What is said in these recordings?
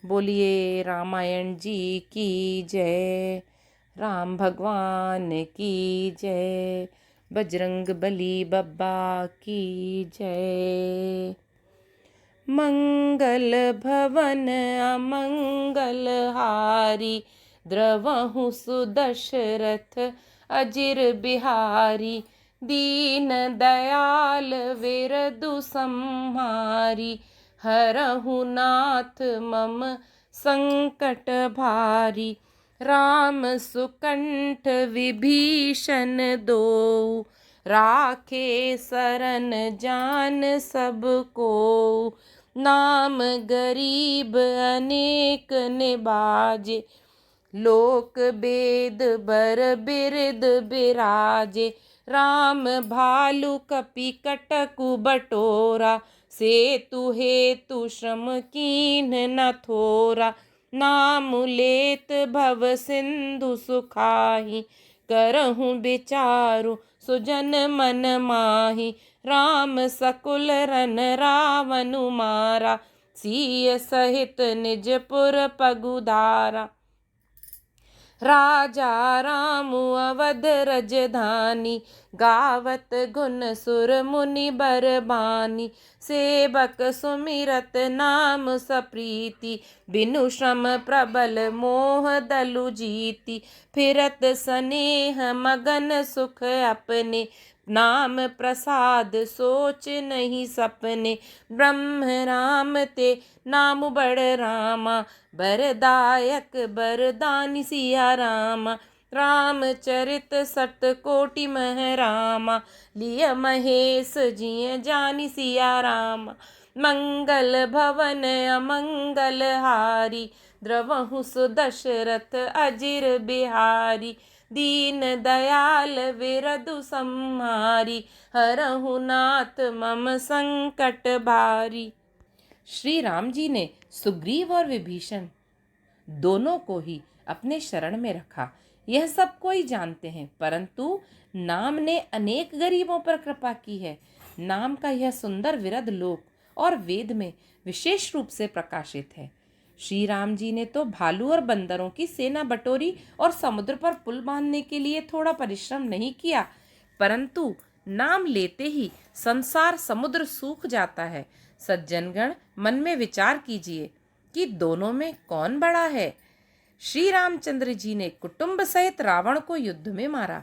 बोलिए रामायण जी की जय। राम भगवान की जय। बजरंग बली बब्बा की जय। मंगल भवन अमंगल हारी, द्रवहु सुदशरथ अजिर बिहारी। दीन दयाल विरदु संहारी, हरहु नाथ मम संकट भारी। राम सुकंठ विभीषण दोऊ, राखे सरन जान सब को। नाम गरीब अनेक निबाजे, लोक बेद बर बिरद बिराजे। राम भालु कपि कटकु बटोरा, सेतु हेतु श्रम कीन्ह न थोरा। नाम लेत भव सिंधु सुखाही, करहु विचारु सुजन मन माही। राम सकुल रन रावनु मारा, सीय सहित निज पुर पगुधारा। राजा राम अवध रजधानी, गावत गुण सुर मुनि बरबानी। सेवक सुमिरत नाम सप्रीति, बिनु श्रम प्रबल मोह दलु जीति। फिरत स्नेह मगन सुख अपने, नाम प्रसाद सोच नहीं सपने। ब्रह्म राम ते नाम बड़ रामा, बरदायक बरदानी सिया रामा। रामचरित सत कोटि मह रामा, लिय महेश जिय जानी सिया रामा। मंगल भवन अमंगल हारी, द्रवहु सुदशरथ अजिर बिहारी। दीन दयाल विरदु संहारी, हरहु नाथ मम संकट भारी। श्री राम जी ने सुग्रीव और विभीषण दोनों को ही अपने शरण में रखा, यह सब कोई जानते हैं, परंतु नाम ने अनेक गरीबों पर कृपा की है। नाम का यह सुंदर विरध लोक और वेद में विशेष रूप से प्रकाशित है। श्री राम जी ने तो भालू और बंदरों की सेना बटोरी और समुद्र पर पुल बांधने के लिए थोड़ा परिश्रम नहीं किया, परंतु नाम लेते ही संसार समुद्र सूख जाता है। सज्जनगण, मन में विचार कीजिए कि दोनों में कौन बड़ा है। श्री रामचंद्र जी ने कुटुंब सहित रावण को युद्ध में मारा,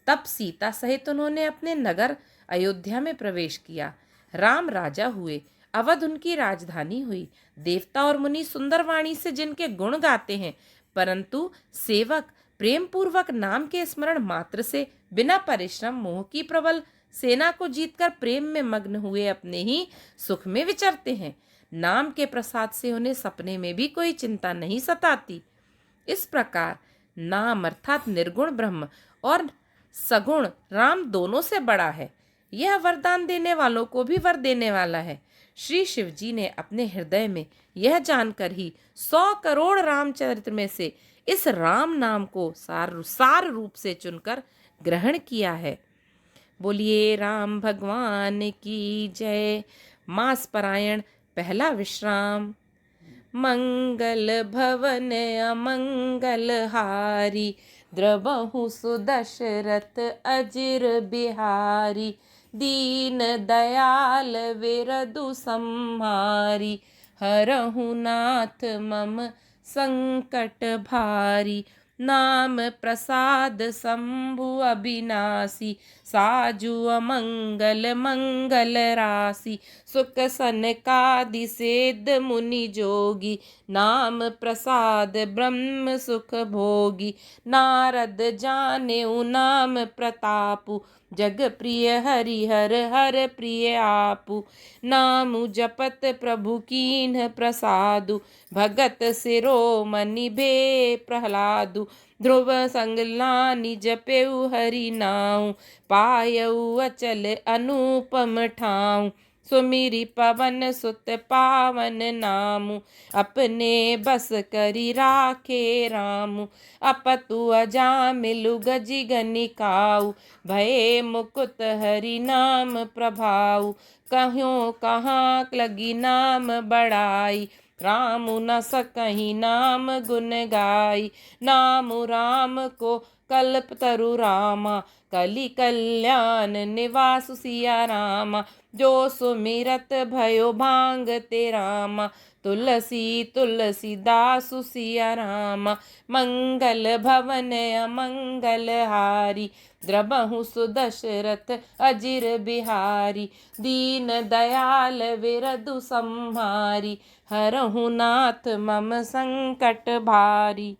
तब सीता सहित उन्होंने अपने नगर अयोध्या में प्रवेश किया। राम राजा हुए, अवध उनकी राजधानी हुई। देवता और मुनि सुंदर वाणी से जिनके गुण गाते हैं, परंतु सेवक प्रेम पूर्वक नाम के स्मरण मात्र से बिना परिश्रम मोह की प्रबल सेना को जीतकर प्रेम में मग्न हुए अपने ही सुख में विचरते हैं। नाम के प्रसाद से उन्हें सपने में भी कोई चिंता नहीं सताती। इस प्रकार नाम अर्थात निर्गुण ब्रह्म और सगुण राम दोनों से बड़ा है। यह वरदान देने वालों को भी वर देने वाला है। श्री शिव जी ने अपने हृदय में यह जानकर ही 100 करोड़ रामचरित्र में से इस राम नाम को सार रूप से चुनकर ग्रहण किया है। बोलिए राम भगवान की जय। मास परायण पहला विश्राम। मंगल भवन अमंगल हारी, द्रवहु सुदशरथ अजिर बिहारी। दीन दयाल विरदु संहारी, हरहु नाथ मम संकट भारी। नाम प्रसाद शंभु अविनाशी, साजु अमंगल मंगल राशि। सुख सनकादि सेद मुनि जोगी, नाम प्रसाद ब्रह्म सुख भोगी। नारद जानेउ नाम प्रतापु, जग प्रिय हरिहर हर प्रिय आपु। नामु जपत प्रभु कीन्ह प्रसादु, भगत शिरोमणि भे प्रहलादु। ध्रुव संगलानि जपेउ हरि नाउ, पायउ अचल अनुपम ठाउ। सुमिरि पवन सुत पावन नामु, अपने बस करि राखे रामु। अपतु अजामिलु गजि गनिकाउ, भये मुकुत हरि नाम प्रभाउ। कह्यों कहाँ लगी नाम बड़ाई, राम न सकहीं नाम गुण गाई। नाम राम को कल्प तरु रामा, कलि कल्याण निवास सिया रामा। जो सुमिरत भयो भांगते रामा, तुलसी तुलसीदासु सिया रामा। मंगल भवन अमंगल हारी, द्रबहु सुदशरथ अजिर बिहारी। दीन दयाल विरधु संहारी, हरहु नाथ मम संकट भारी।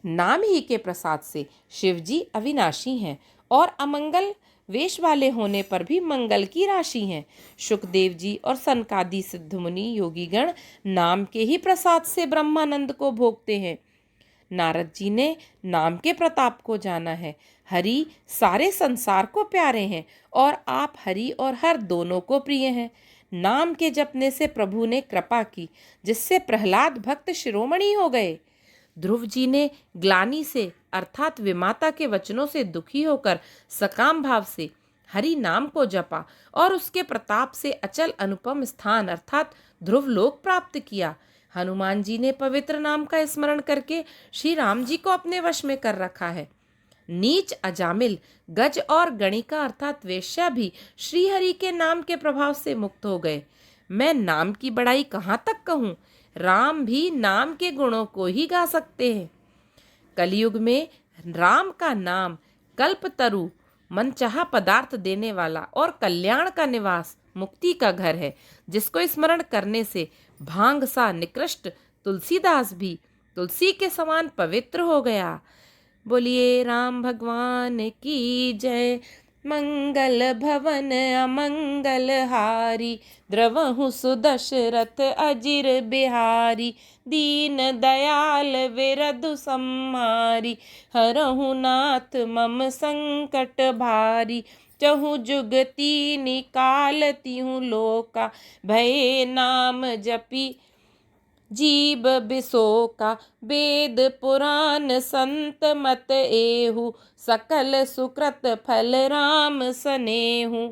नाम ही के प्रसाद से शिवजी अविनाशी हैं और अमंगल वेश वाले होने पर भी मंगल की राशि हैं। शुकदेव जी और सनकादि सिद्ध मुनि योगीगण नाम के ही प्रसाद से ब्रह्मानंद को भोगते हैं। नारद जी ने नाम के प्रताप को जाना है। हरि सारे संसार को प्यारे हैं और आप हरि और हर दोनों को प्रिय हैं। नाम के जपने से प्रभु ने कृपा की, जिससे प्रहलाद भक्त शिरोमणि हो गए। ध्रुव जी ने ग्लानि से अर्थात विमाता के वचनों से दुखी होकर सकाम भाव से हरि नाम को जपा और उसके प्रताप से अचल अनुपम स्थान अर्थात ध्रुव लोक प्राप्त किया। हनुमान जी ने पवित्र नाम का स्मरण करके श्री राम जी को अपने वश में कर रखा है। नीच अजामिल गज और गणिका अर्थात वेश्या भी श्री हरि के नाम के प्रभाव से मुक्त हो गए। मैं नाम की बड़ाई कहाँ तक कहूँ, राम भी नाम के गुणों को ही गा सकते हैं। कलयुग में राम का नाम कल्पतरु मनचाहा पदार्थ देने वाला और कल्याण का निवास मुक्ति का घर है, जिसको स्मरण करने से भांग सा निकृष्ट तुलसीदास भी तुलसी के समान पवित्र हो गया। बोलिए राम भगवान की जय। मंगल भवन अमंगल हारी, द्रवहु सुदशरथ अजिर बिहारी। दीन दयाल विरधु संहारी, हरहु नाथ मम संकट भारी। चहु जुग तीनि काल तिहु लोका, भये नाम जपी जीव बिसोका। वेद पुराण संत मत एहु, सकल सुकृत फल राम सनेहु।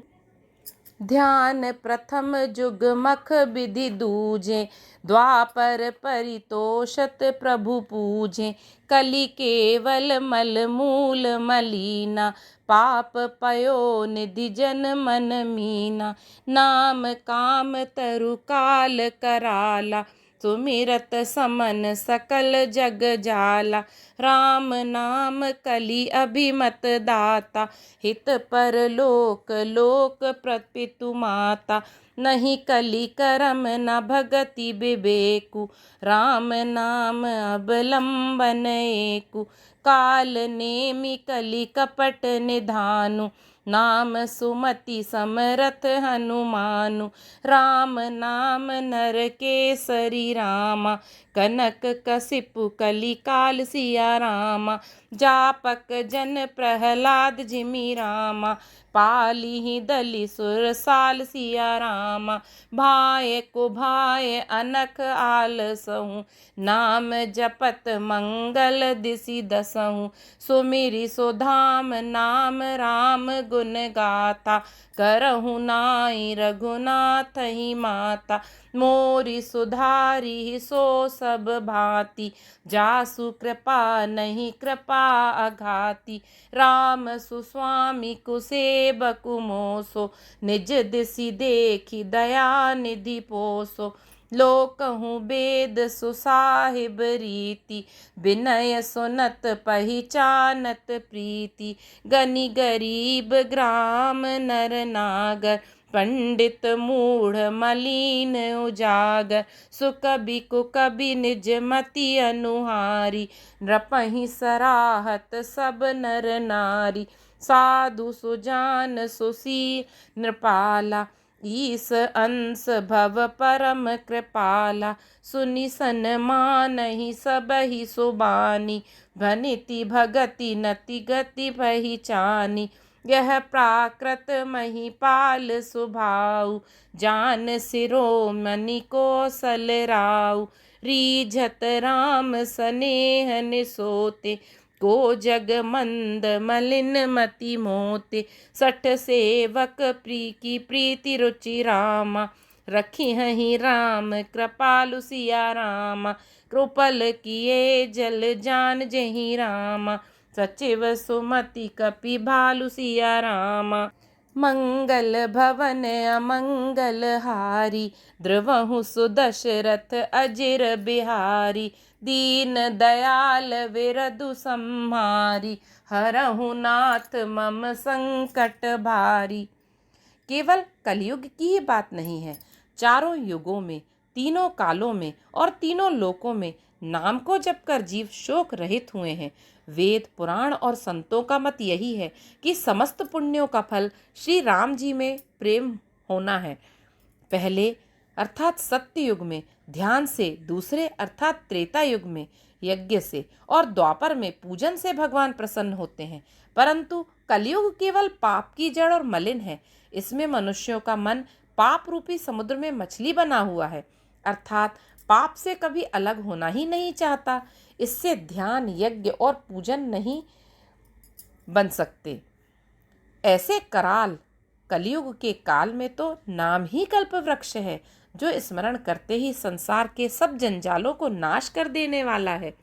ध्यान प्रथम जुग मख विधि दूजे, द्वापर परितोषत प्रभु पूजे। कलि केवल मल मूल मलीना, पाप पयो निधि जन मन मीना। नाम काम तरु काल कराला, सुमिरत समन सकल जग जाला। राम नाम कलि अभिमत दाता, हित पर लोक लोक प्रपितु माता। नहीं कलि करम न भगति विवेकु, राम नाम अवलंबन एकु। काल नेमि कलि कपट निधानु, नाम सुमति समरथ हनुमानु। राम नाम नर केसरी रामा, कनक कसिपु कलि काल सिया रामा। जापक जन प्रहलाद जिमि रामा, पालिहि दलि सुरसाल सिया रामा। भाय को भाय अनख आलसहु, नाम जपत मंगल दिसि दसहु। सुमिरि सुधाम नाम राम गुण गाथा, करहु नाई रघुनाथ ही माता। मोरि सुधारी सो सब भांति, जासु कृपा नहीं कृपा अघाती। राम सुस्वामी कुसेबकु मोसो, निज दिसि देखि दया निधि पोसो। लोकहु वेद सुसाहिब रीति, विनय सुनत पहिचानत प्रीति। गनि गरीब ग्राम नर नागर, पंडित मूढ़ मलीन उजागर। सुकबि कुकबि निज मति अनुहारी, नृपहि सराहत सब नर नारी। साधु सुजान सुशील नृपाला, ईस अंश भव परम कृपाला। सुनि सन्मानहि सबहि सुबानी, भनिति भगति नति गति पहिचानी। यह प्राकृत महिपाल सुभाऊ, जान शिरोमणि कौशल राऊ। रीझत राम सनेह निसोते, को जग मंद मलिन मति मोते। सठ सेवक प्री की प्रीति रुचि रामा, रखी हहीं राम कृपालु सिया रामा। कृपल किए जल जान जहीं रामा। सचिव सुमति कपि भालु सिया रामा। मंगल भवन अमंगल हारी। द्रवहु सुदशरथ अजिर बिहारी। दीन दयाल विरधु सम्हारी। हरहु नाथ मम संकट भारी। केवल कलयुग की ही बात नहीं है, चारों युगों में, तीनों कालों में और तीनों लोकों में नाम को जपकर जीव शोक रहित हुए हैं। वेद पुराण और संतों का मत यही है कि समस्त पुण्यों का फल श्री राम जी में प्रेम होना है। पहले अर्थात सत्य युग में ध्यान से, दूसरे अर्थात त्रेता युग में यज्ञ से और द्वापर में पूजन से भगवान प्रसन्न होते हैं। परंतु कलयुग केवल पाप की जड़ और मलिन है। इसमें मनुष्यों का मन पाप रूपी समुद्र में मछली बना हुआ है, अर्थात पाप से कभी अलग होना ही नहीं चाहता। इससे ध्यान, यज्ञ और पूजन नहीं बन सकते। ऐसे कराल कलयुग के काल में तो नाम ही कल्प वृक्ष है, जो स्मरण करते ही संसार के सब जंजालों को नाश कर देने वाला है।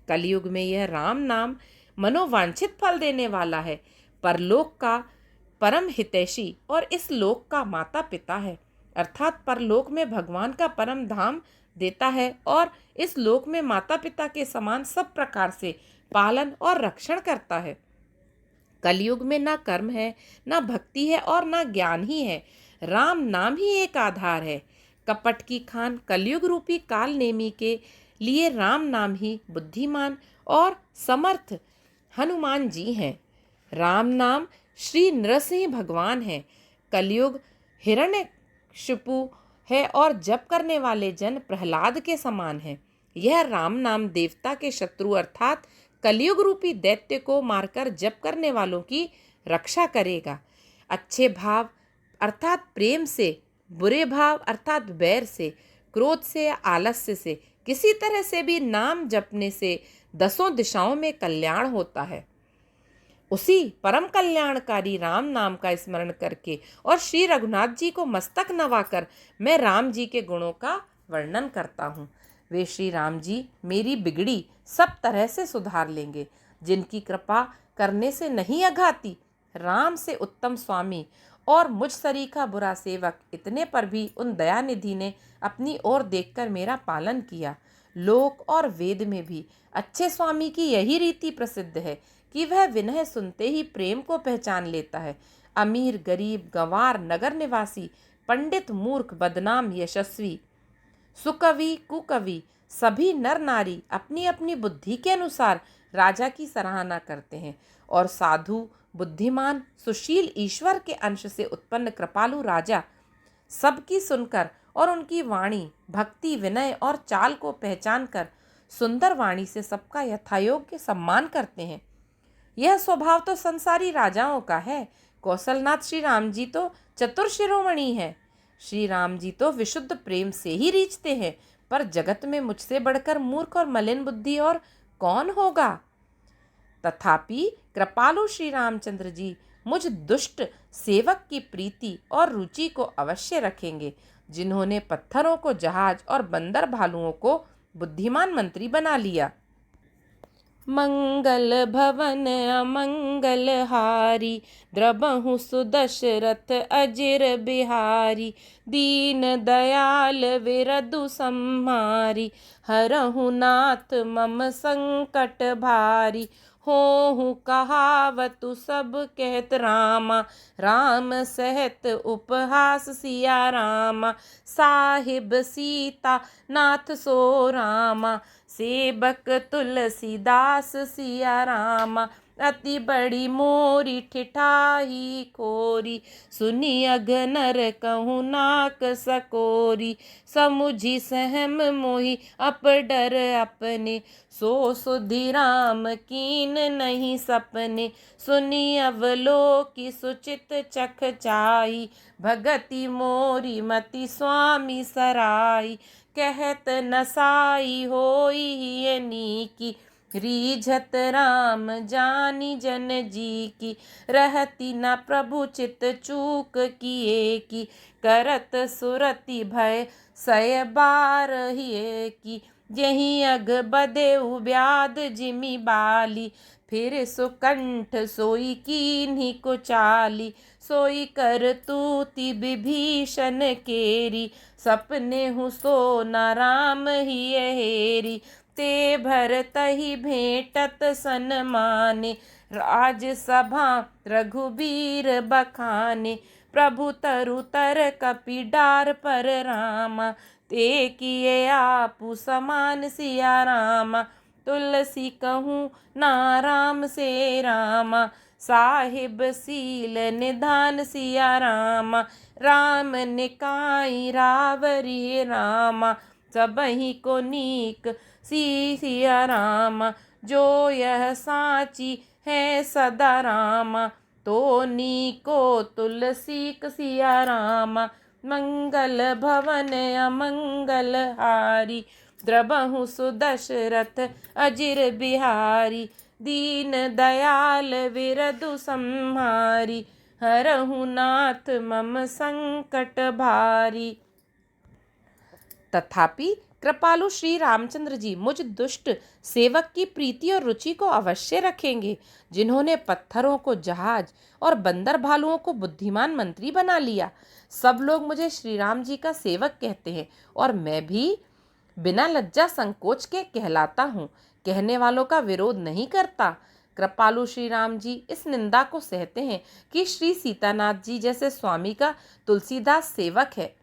कलयुग में यह राम नाम मनोवांछित फल देने वाला है, परलोक का परम हितैषी और इस लोक का माता पिता है, अर्थात परलोक में भगवान का परम धाम देता है और इस लोक में माता पिता के समान सब प्रकार से पालन और रक्षण करता है। कलयुग में ना कर्म है, ना भक्ति है और ना ज्ञान ही है। राम नाम ही एक आधार है। कपट की खान कलयुग रूपी काल नेमी के लिए राम नाम ही बुद्धिमान और समर्थ हनुमान जी हैं। राम नाम श्री नृसिंह भगवान है। कलयुग हिरण्यकशिपु है और जप करने वाले जन प्रहलाद के समान है। यह राम नाम देवता के शत्रु अर्थात कलयुग रूपी दैत्य को मारकर जप करने वालों की रक्षा करेगा। अच्छे भाव अर्थात प्रेम से, बुरे भाव अर्थात बैर से, क्रोध से, आलस्य से, किसी तरह से भी नाम जपने से दसों दिशाओं में कल्याण होता है। उसी परम कल्याणकारी राम नाम का स्मरण करके और श्री रघुनाथ जी को मस्तक नवाकर मैं राम जी के गुणों का वर्णन करता हूँ। वे श्री राम जी मेरी बिगड़ी सब तरह से सुधार लेंगे, जिनकी कृपा करने से नहीं अघाती। राम से उत्तम स्वामी और मुझ सरीखा बुरा सेवक, इतने पर भी उन दयानिधि ने अपनी ओर देखकर मेरा पालन किया। लोक और वेद में भी अच्छे स्वामी की यही रीति प्रसिद्ध है कि वह विनय सुनते ही प्रेम को पहचान लेता है। अमीर, गरीब, गंवार, नगर निवासी, पंडित, मूर्ख, बदनाम, यशस्वी, सुकवि, कुकवि, सभी नर नारी अपनी अपनी बुद्धि के अनुसार राजा की सराहना करते हैं और साधु, बुद्धिमान, सुशील, ईश्वर के अंश से उत्पन्न कृपालु राजा सबकी सुनकर और उनकी वाणी, भक्ति, विनय और चाल को पहचान कर सुंदर वाणी से सबका यथायोग्य सम्मान करते हैं। यह स्वभाव तो संसारी राजाओं का है। कौशलनाथ श्री राम जी तो चतुर शिरोमणि है। श्री राम जी तो विशुद्ध प्रेम से ही रीझते हैं, पर जगत में मुझसे बढ़कर मूर्ख और मलिन बुद्धि और कौन होगा। तथापि कृपालु श्री रामचंद्र जी मुझ दुष्ट सेवक की प्रीति और रुचि को अवश्य रखेंगे, जिन्होंने पत्थरों को जहाज और बंदर भालुओं को बुद्धिमान मंत्री बना लिया। मंगल भवन अमंगल हारी। द्रबहु सुदशरथ अजिर बिहारी। दीन दयाल विरधु सम्हारी। हरहु नाथ मम संकट भारी। होहु कहावतु सब कहत रामा। राम सहत उपहास सिया रामा। साहिब सीता नाथ सो रामा। सेवक तुलसीदास सिया रामा। अति बड़ी मोरी ठिठाई खोरी। सुनी अघनर कहूँ नाक सकोरी। समुझी सहम मोहि अप डर अपने। सो सुधि राम कीन नहीं सपने। सुनी अवलोकी सुचित चख चाही। भगति मोरी मति स्वामी सराई। कहत नसाई होई ये नीकी। रीझत राम जानी जन जी की, रहती न प्रभु चित चूक किए की, करत सुरति भय सय बार हिए की, यही अग बदे व्याध जिमि बाली, फिर सुकंठ सोई कीन्ही कुचाली, सोई कर तूति विभीषण केरी, सपने हूँ सो न राम हिय हेरी, ते भर तहि भेंटत सन्माने, राजसभा रघुबीर बखाने, प्रभु तरु तर कपि डार पर रामा, ते किए आपु समान सिया रामा, तुलसी कहूँ ना राम से रामा, साहिब सील निधान सिया रामा, राम निकाई रावरी रामा, सबहि को नीक सिया रामा, जो यह साची है सदा रामा, तो नीको तुलसी सिया रामा, मंगल भवन अमंगल हारी, द्रबहु सुदशरथ अजिर बिहारी, दीन दयाल विरधु संहारी, हरहु नाथ मम संकट भारी। तथापि कृपालु श्री रामचंद्र जी मुझ दुष्ट सेवक की प्रीति और रुचि को अवश्य रखेंगे, जिन्होंने पत्थरों को जहाज और बंदर भालुओं को बुद्धिमान मंत्री बना लिया। सब लोग मुझे श्री राम जी का सेवक कहते हैं और मैं भी बिना लज्जा संकोच के कहलाता हूँ, कहने वालों का विरोध नहीं करता। कृपालु श्री राम जी इस निंदा को सहते हैं कि श्री सीतानाथ जी जैसे स्वामी का तुलसीदास सेवक है।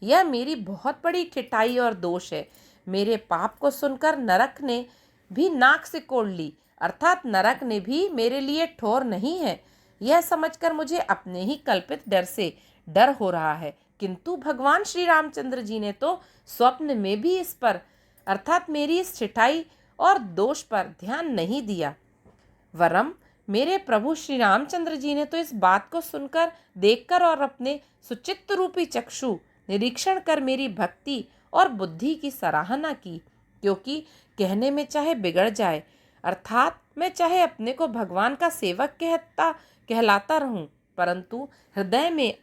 यह मेरी बहुत बड़ी ठिठाई और दोष है। मेरे पाप को सुनकर नरक ने भी नाक से कोड़ ली, अर्थात नरक ने भी मेरे लिए ठोर नहीं है। यह समझकर मुझे अपने ही कल्पित डर से डर हो रहा है, किंतु भगवान श्री रामचंद्र जी ने तो स्वप्न में भी इस पर अर्थात मेरी इस ठिठाई और दोष पर ध्यान नहीं दिया। वरम मेरे प्रभु श्री रामचंद्र जी ने तो इस बात को सुनकर, देखकर और अपने सुचित्त रूपी चक्षु निरीक्षण कर मेरी भक्ति और बुद्धि की सराहना की, क्योंकि कहने में चाहे बिगड़ जाए, अर्थात मैं चाहे अपने को भगवान का सेवक कहलाता रहूं, परंतु हृदय में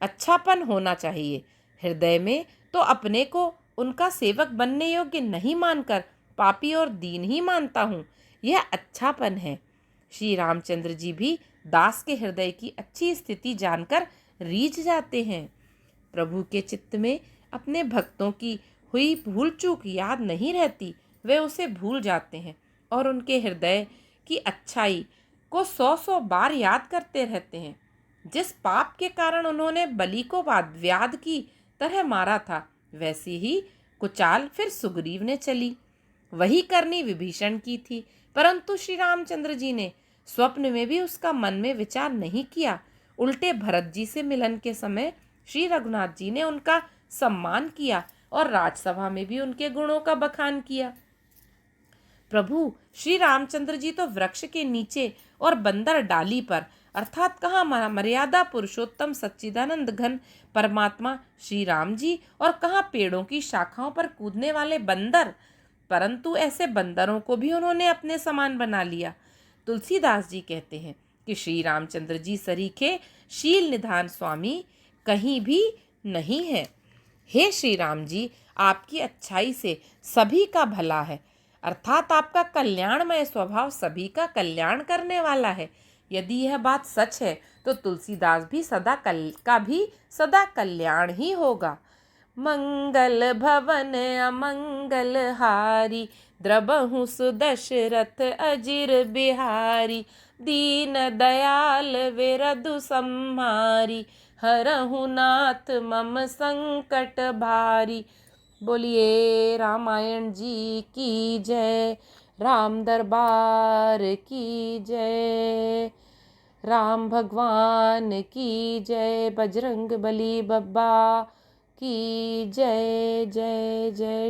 अच्छापन होना चाहिए। हृदय में तो अपने को उनका सेवक बनने योग्य नहीं मानकर पापी और दीन ही मानता हूँ। यह अच्छापन है। श्री रामचंद्र जी भी दास के हृदय की अच्छी स्थिति जानकर रीझ जाते हैं। प्रभु के चित्त में अपने भक्तों की हुई भूल चूक याद नहीं रहती, वे उसे भूल जाते हैं और उनके हृदय की अच्छाई को 100 बार याद करते रहते हैं। जिस पाप के कारण उन्होंने बलि को व्याध की तरह मारा था, वैसी ही कुचाल फिर सुग्रीव ने चली। वही करनी विभीषण की थी, परंतु श्री रामचंद्र जी ने स्वप्न में भी उसका मन में विचार नहीं किया। उल्टे भरत जी से मिलन के समय श्री रघुनाथ जी ने उनका सम्मान किया और राजसभा में भी उनके गुणों का बखान किया। प्रभु श्री रामचंद्र जी तो वृक्ष के नीचे और बंदर डाली पर, अर्थात कहाँ मर्यादा पुरुषोत्तम सच्चिदानंद घन परमात्मा श्री राम जी और कहाँ पेड़ों की शाखाओं पर कूदने वाले बंदर, परंतु ऐसे बंदरों को भी उन्होंने अपने समान बना लिया। तुलसीदास जी कहते हैं कि श्री रामचंद्र जी सरीखे शील निधान स्वामी कहीं भी नहीं है। हे श्री राम जी, आपकी अच्छाई से सभी का भला है, अर्थात आपका कल्याणमय स्वभाव सभी का कल्याण करने वाला है। यदि यह बात सच है तो तुलसीदास भी सदा कल्याण ही होगा। मंगल भवन अमंगल हारी, द्रबहु सुदशरथ अजिर बिहारी, दीन दयाल विरधु संहारी, हरहु नाथ मम संकट भारी। बोलिए रामायण जी की जय, राम दरबार की जय, राम भगवान की जय, बजरंग बली बब्बा की जय जय जय।